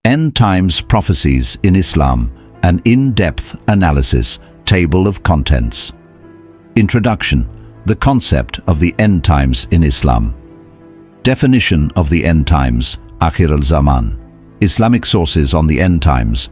End Times Prophecies in Islam, an in-depth analysis, table of contents. Introduction: the concept of the end times in Islam. Definition of the end times, Akhir al-Zaman. Islamic sources on the end times.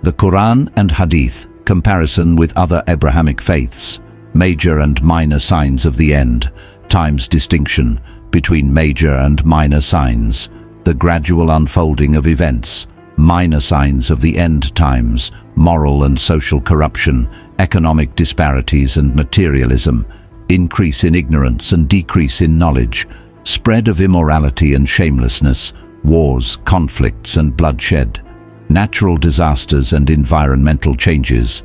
The Quran and Hadith, comparison with other Abrahamic faiths. Major and minor signs of the end, times distinction between major and minor signs. The gradual unfolding of events, minor signs of the end times, moral and social corruption, economic disparities and materialism, increase in ignorance and decrease in knowledge, spread of immorality and shamelessness, wars, conflicts and bloodshed, natural disasters and environmental changes,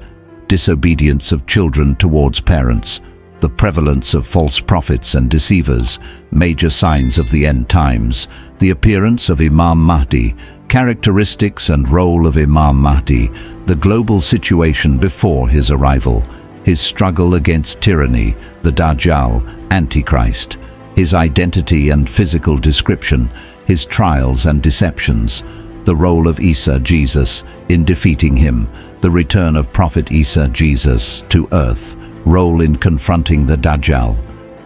disobedience of children towards parents, the prevalence of false prophets and deceivers, major signs of the end times, the appearance of Imam Mahdi, characteristics and role of Imam Mahdi, the global situation before his arrival, his struggle against tyranny, the Dajjal, Antichrist, his identity and physical description, his trials and deceptions, the role of Isa Jesus in defeating him, the return of Prophet Isa Jesus to earth, role in confronting the Dajjal,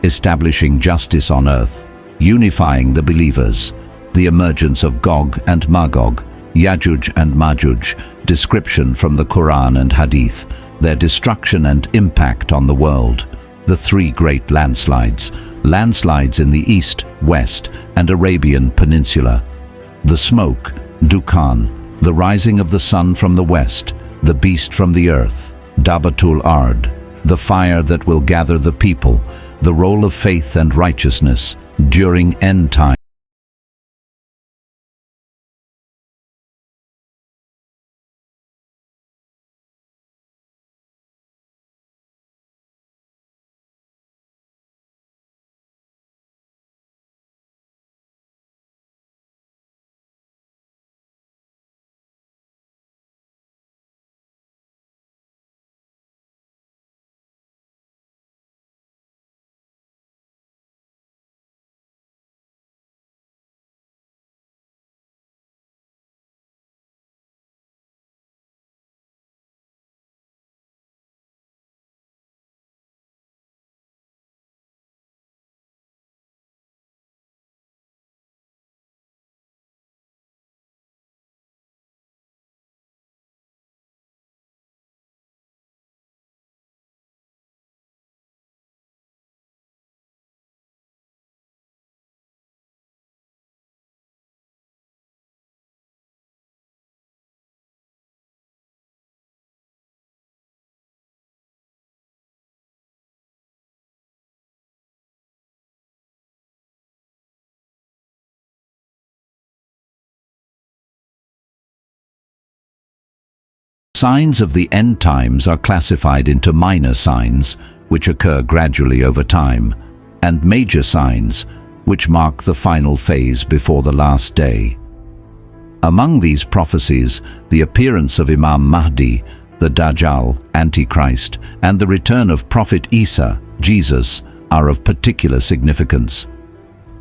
establishing justice on earth, unifying the believers, the emergence of Gog and Magog, Yajuj and Majuj, description from the Quran and Hadith, their destruction and impact on the world, the three great landslides in the east, west, and Arabian Peninsula, the smoke, Dukhan, the rising of the sun from the west, the beast from the earth, Dabatul Ard, the fire that will gather the people, the role of faith and righteousness during end time. Signs of the end times are classified into minor signs, which occur gradually over time, and major signs, which mark the final phase before the last day. Among these prophecies, the appearance of Imam Mahdi, the Dajjal, Antichrist, and the return of Prophet Isa, Jesus, are of particular significance.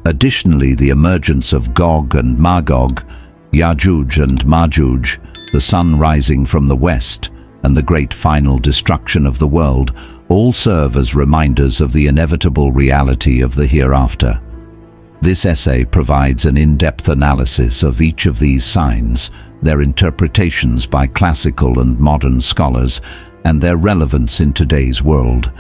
Additionally, the emergence of Gog and Magog, Yajuj and Majuj, the sun rising from the west, and the great final destruction of the world all serve as reminders of the inevitable reality of the hereafter. This essay provides an in-depth analysis of each of these signs, their interpretations by classical and modern scholars, and their relevance in today's world.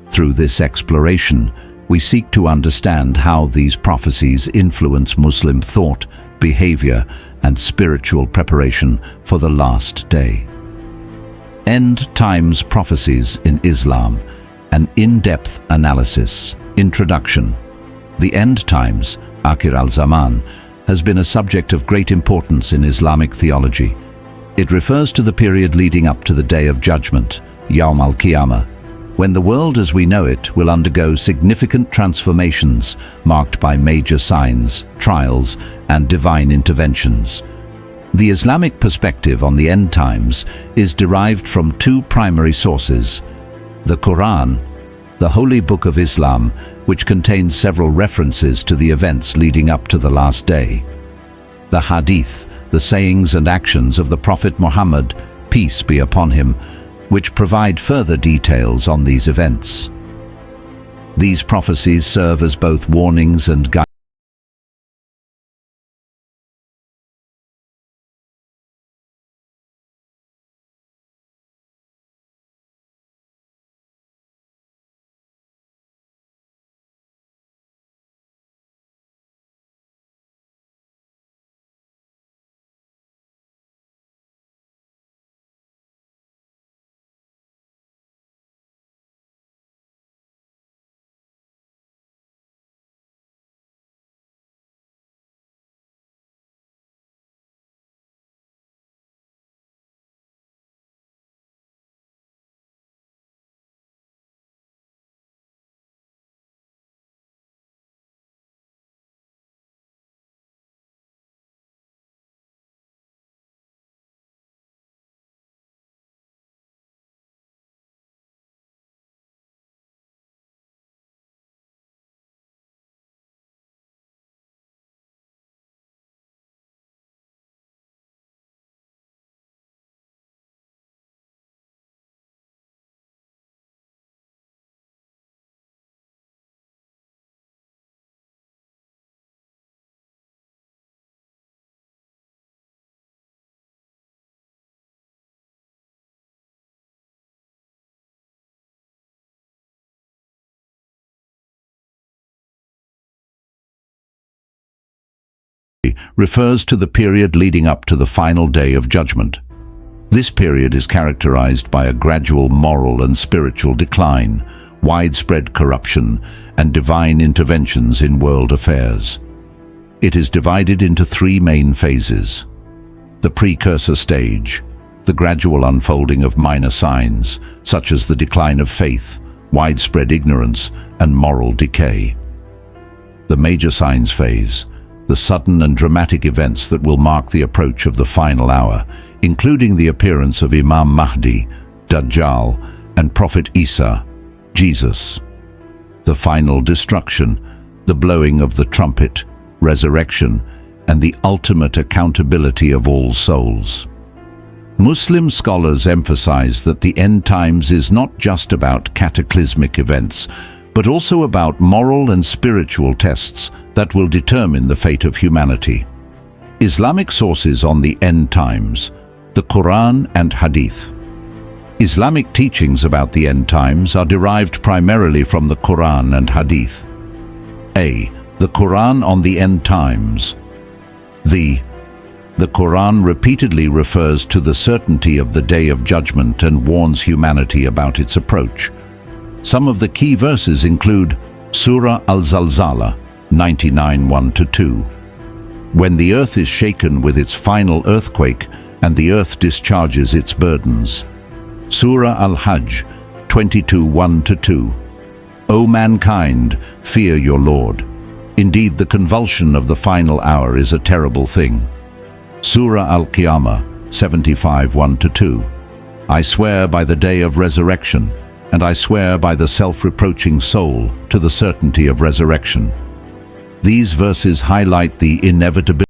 Through this exploration, we seek to understand how these prophecies influence Muslim thought, behavior, and spiritual preparation for the last day. End Times Prophecies in Islam, an in-depth analysis. Introduction. The end times, Akhir al-Zaman, has been a subject of great importance in Islamic theology. It refers to the period leading up to the Day of Judgment, Yawm al-Qiyamah, when the world as we know it will undergo significant transformations marked by major signs, trials, and divine interventions. The Islamic perspective on the end times is derived from two primary sources: the Quran, the Holy Book of Islam, which contains several references to the events leading up to the last day; the Hadith, the sayings and actions of the Prophet Muhammad, peace be upon him, which provide further details on these events. These prophecies serve as both warnings and guidance refers to the period leading up to the final day of judgment. This period is characterized by a gradual moral and spiritual decline, widespread corruption, and divine interventions in world affairs. It is divided into three main phases: the precursor stage, the gradual unfolding of minor signs, such as the decline of faith, widespread ignorance, and moral decay; the major signs phase, the sudden and dramatic events that will mark the approach of the final hour, including the appearance of Imam Mahdi, Dajjal, and Prophet Isa, Jesus; the final destruction, the blowing of the trumpet, resurrection, and the ultimate accountability of all souls. Muslim scholars emphasize that the end times is not just about cataclysmic events, but also about moral and spiritual tests that will determine the fate of humanity. Islamic sources on the end times: the Quran and Hadith. Islamic teachings about the end times are derived primarily from the Quran and Hadith. A. The Quran on the end times. The Quran repeatedly refers to the certainty of the Day of Judgment and warns humanity about its approach. Some of the key verses include Surah Al-Zalzala 99:1-2. When the earth is shaken with its final earthquake and the earth discharges its burdens. Surah Al-Hajj 22:1-2. O mankind, fear your Lord. Indeed, the convulsion of the final hour is a terrible thing. Surah Al-Qiyamah 75:1-2. I swear by the day of resurrection, and I swear by the self-reproaching soul to the certainty of resurrection. These verses highlight the inevitability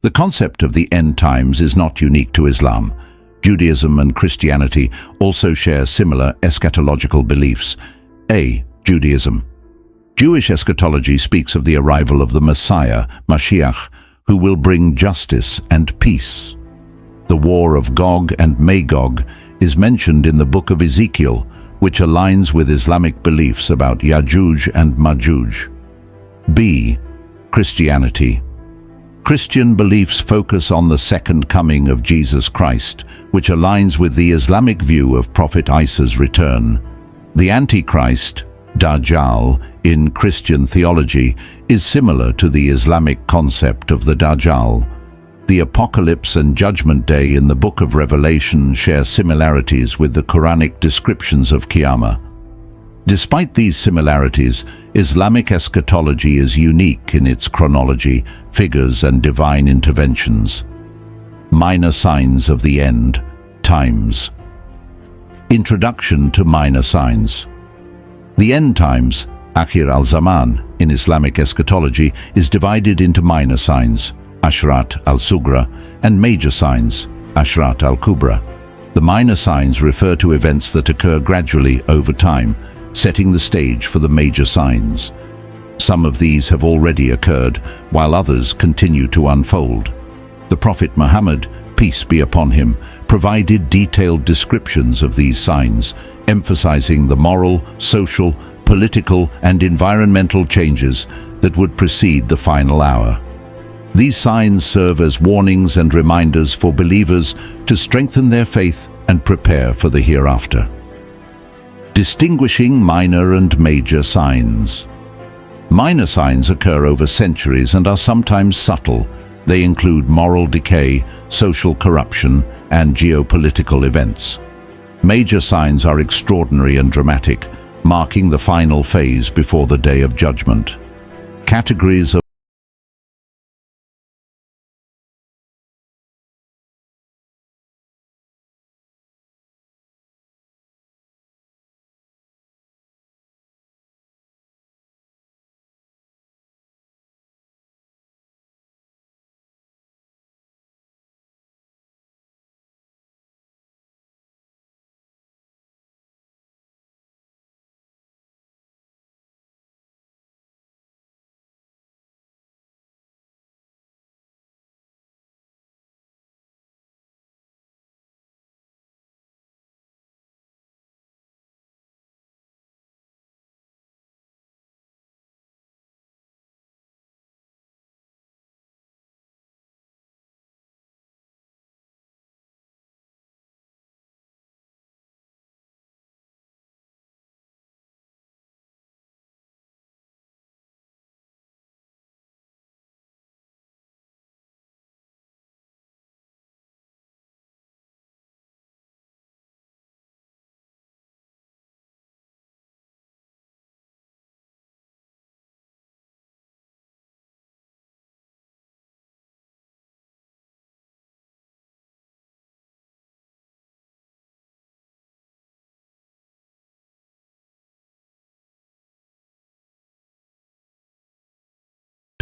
The concept of the end times is not unique to Islam. Judaism and Christianity also share similar eschatological beliefs. A. Judaism. Jewish eschatology speaks of the arrival of the Messiah, Mashiach, who will bring justice and peace. The war of Gog and Magog is mentioned in the book of Ezekiel, which aligns with Islamic beliefs about Yajuj and Majuj. B. Christianity. Christian beliefs focus on the second coming of Jesus Christ, which aligns with the Islamic view of Prophet Isa's return. The Antichrist, Dajjal, in Christian theology, is similar to the Islamic concept of the Dajjal. The Apocalypse and Judgment Day in the Book of Revelation share similarities with the Quranic descriptions of Qiyamah. Despite these similarities, Islamic eschatology is unique in its chronology, figures, and divine interventions. Minor signs of the end times. Introduction to minor signs. The end times, Akhir al-Zaman, in Islamic eschatology, is divided into minor signs, Ashrat al-Sugra, and major signs, Ashrat al-Kubra. The minor signs refer to events that occur gradually over time, setting the stage for the major signs. Some of these have already occurred, while others continue to unfold. The Prophet Muhammad, peace be upon him, provided detailed descriptions of these signs, emphasizing the moral, social, political, and environmental changes that would precede the final hour. These signs serve as warnings and reminders for believers to strengthen their faith and prepare for the hereafter. Distinguishing minor and major signs. Minor signs occur over centuries and are sometimes subtle. They include moral decay, social corruption, and geopolitical events. Major signs are extraordinary and dramatic, marking the final phase before the Day of Judgment. Categories of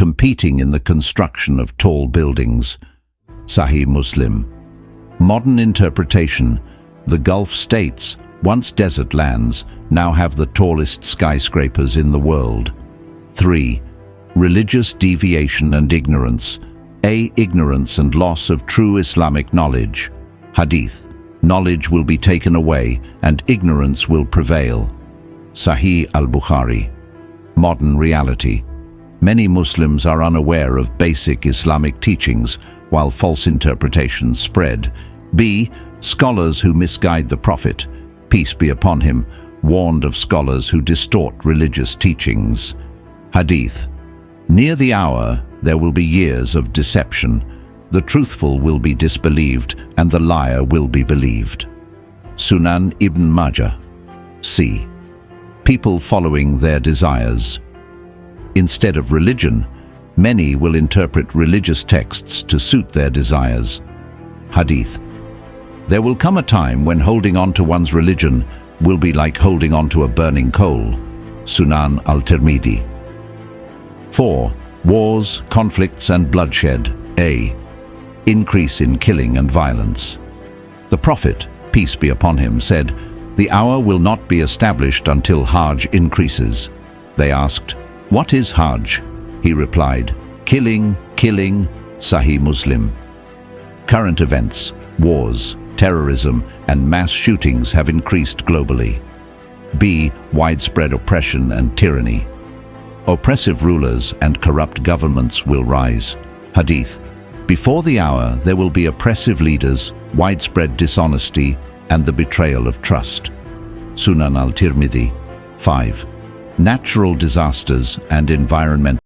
competing in the construction of tall buildings. Sahih Muslim. Modern interpretation. The Gulf states, once desert lands, now have the tallest skyscrapers in the world. 3. Religious deviation and ignorance. A. Ignorance and loss of true Islamic knowledge. Hadith. Knowledge will be taken away and ignorance will prevail. Sahih al-Bukhari. Modern reality. Many Muslims are unaware of basic Islamic teachings, while false interpretations spread. B. Scholars who misguide the Prophet, peace be upon him, warned of scholars who distort religious teachings. Hadith. Near the hour, there will be years of deception. The truthful will be disbelieved, and the liar will be believed. Sunan ibn Majah. C. People following their desires. Instead of religion, many will interpret religious texts to suit their desires. Hadith. There will come a time when holding on to one's religion will be like holding on to a burning coal. Sunan al-Tirmidhi. 4. Wars, conflicts and bloodshed. A. increase in killing and violence. The Prophet, peace be upon him, said, "The hour will not be established until Hajj increases." They asked, "What is Hajj?" He replied, "Killing, killing." Sahih Muslim. Current events, wars, terrorism, and mass shootings have increased globally. B. Widespread oppression and tyranny. Oppressive rulers and corrupt governments will rise. Hadith. Before the hour, there will be oppressive leaders, widespread dishonesty, and the betrayal of trust. Sunan al-Tirmidhi. 5. Natural disasters and environmental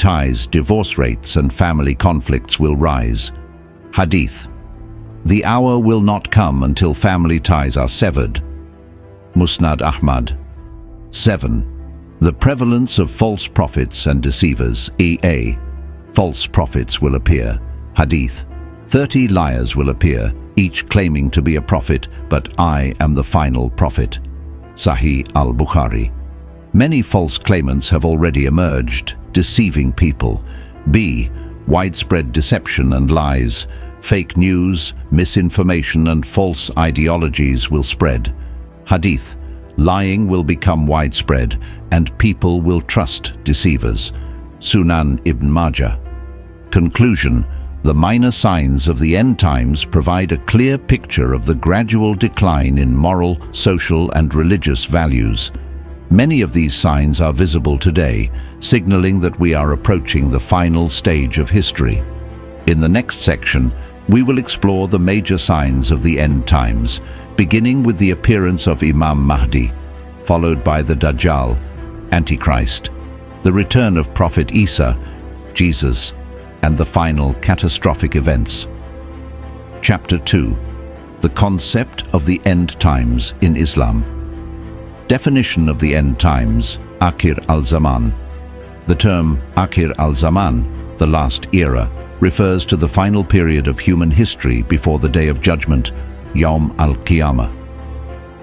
ties, divorce rates, and family conflicts will rise. Hadith. The hour will not come until family ties are severed. Musnad Ahmad. 7. The prevalence of false prophets and deceivers. E.A. False prophets will appear. Hadith. 30 liars will appear, each claiming to be a prophet, but I am the final prophet. Sahih al-Bukhari. Many false claimants have already emerged, deceiving people. B. Widespread deception and lies. Fake news, misinformation, and false ideologies will spread. Hadith. Lying will become widespread, and people will trust deceivers. Sunan Ibn Majah. Conclusion. The minor signs of the end times provide a clear picture of the gradual decline in moral, social, and religious values. Many of these signs are visible today, signaling that we are approaching the final stage of history. In the next section, we will explore the major signs of the end times, beginning with the appearance of Imam Mahdi, followed by the Dajjal, Antichrist, the return of Prophet Isa, Jesus, and the final catastrophic events. Chapter 2. The concept of the end times in Islam. Definition of the end times, Akhir al-Zaman. The term Akhir al-Zaman, the last era, refers to the final period of human history before the Day of Judgment, Yawm al-Qiyamah.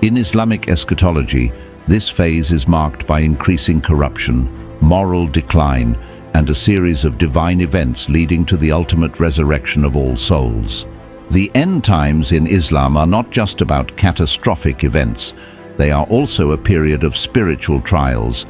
In Islamic eschatology, this phase is marked by increasing corruption, moral decline, and a series of divine events leading to the ultimate resurrection of all souls. The end times in Islam are not just about catastrophic events. They are also a period of spiritual trials,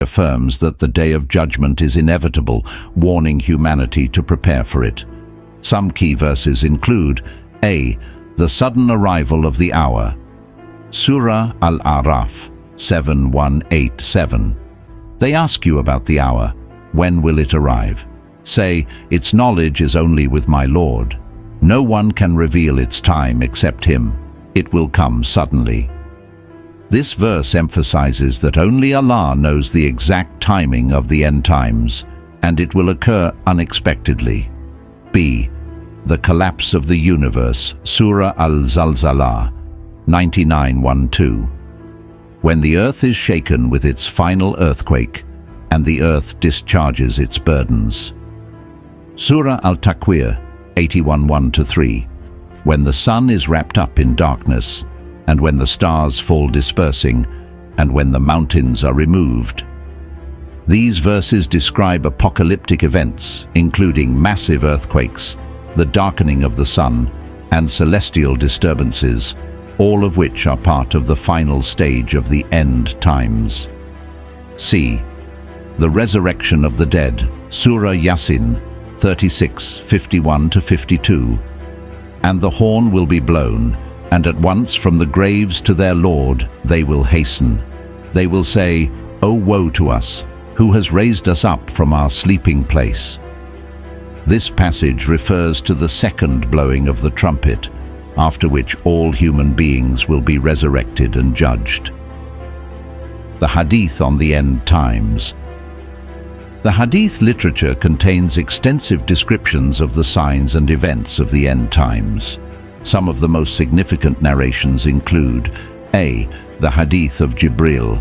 affirms that the day of judgment is inevitable, warning humanity to prepare for it. Some key verses include A. The sudden arrival of the hour. Surah Al-Araf 7187. They ask you about the hour. When will it arrive? Say, its knowledge is only with my Lord. No one can reveal its time except him. It will come suddenly. This verse emphasizes that only Allah knows the exact timing of the end times, and it will occur unexpectedly. B. The collapse of the universe. Surah Al-Zalzalah 99:1-2. When the earth is shaken with its final earthquake, and the earth discharges its burdens. Surah Al-Takwir 81:1-3. When the sun is wrapped up in darkness, and when the stars fall dispersing, and when the mountains are removed. These verses describe apocalyptic events, including massive earthquakes, the darkening of the sun, and celestial disturbances, all of which are part of the final stage of the end times. C. The resurrection of the dead. Surah Yasin 36:51-52. And the horn will be blown, and at once from the graves to their Lord they will hasten. They will say, O woe to us, who has raised us up from our sleeping place. This passage refers to the second blowing of the trumpet, after which all human beings will be resurrected and judged. The Hadith on the end times. The Hadith literature contains extensive descriptions of the signs and events of the end times. Some of the most significant narrations include A. The Hadith of Jibril.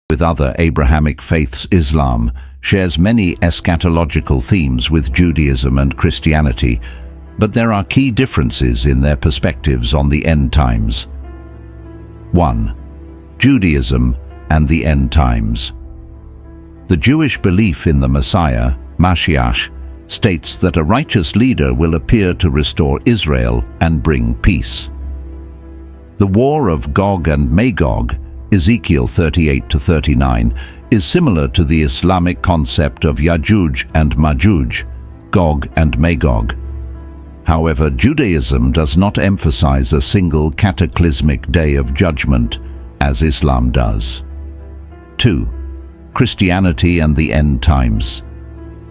With other Abrahamic faiths, Islam shares many eschatological themes with Judaism and Christianity, but there are key differences in their perspectives on the end times. 1. Judaism and the end times. The Jewish belief in the Messiah, Mashiach, states that a righteous leader will appear to restore Israel and bring peace. The war of Gog and Magog, Ezekiel 38-39, is similar to the Islamic concept of Yajuj and Majuj, Gog and Magog. However, Judaism does not emphasize a single cataclysmic day of judgment, as Islam does. 2. Christianity and the end times.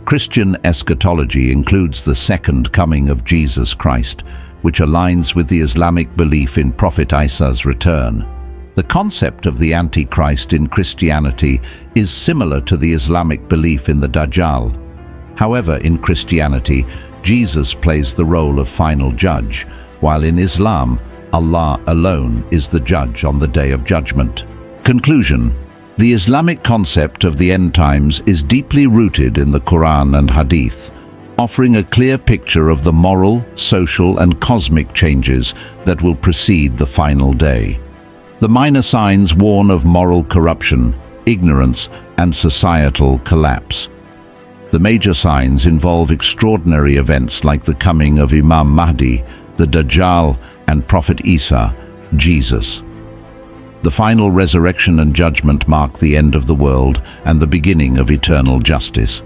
Christian eschatology includes the second coming of Jesus Christ, which aligns with the Islamic belief in Prophet Isa's return. The concept of the Antichrist in Christianity is similar to the Islamic belief in the Dajjal. However, in Christianity, Jesus plays the role of final judge, while in Islam, Allah alone is the judge on the Day of Judgment. Conclusion: the Islamic concept of the end times is deeply rooted in the Quran and Hadith, offering a clear picture of the moral, social, and cosmic changes that will precede the final day. The minor signs warn of moral corruption, ignorance, and societal collapse. The major signs involve extraordinary events like the coming of Imam Mahdi, the Dajjal, and Prophet Isa, Jesus. The final resurrection and judgment mark the end of the world and the beginning of eternal justice.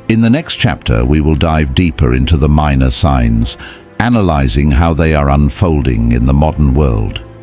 In the next chapter, we will dive deeper into the minor signs, analyzing how they are unfolding in the modern world.